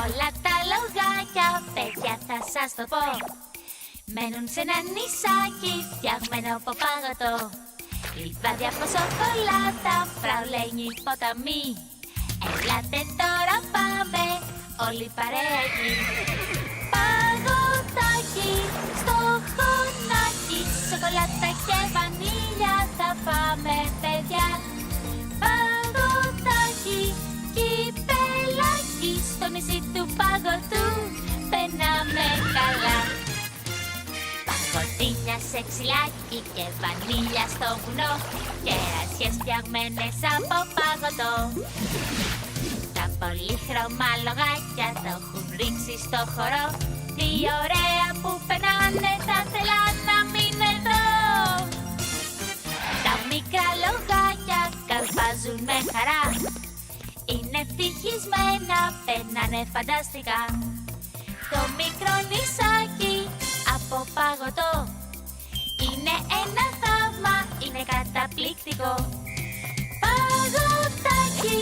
Όλα τα λογάκια, παιδιά, θα σας το πω, μένουν σε ένα νησάκι φτιαγμένο από πάγωτο. Λιβάδια από σοκολάτα, φραουλένιοι ποταμοί. Ελάτε τώρα πάμε, όλοι παρέα εκεί. Παγωτάκι στο χωνάκι, σοκολάτα και βανίλια θα πάμε, παιδιά. Παγωτάκι, κυπελάκι, στο νησί του παγωτού περνάμε καλά. Παγωτίνια σε ξυλάκι και βανίλια στο βουνό, κερασιές φτιαγμένες από παγωτό. Τα πολύχρωμα λογάκια το έχουν ρίξει στο χορό. Τι ωραία που περνάνε, θα θέλα να μείνω εδώ. Τα μικρά λογάκια καλπάζουν με χαρά, είναι ευτυχισμένα, περνάνε φανταστικά. Το μικρό νησάκι από παγωτό είναι ένα θαύμα, είναι καταπληκτικό. Παγωτάκι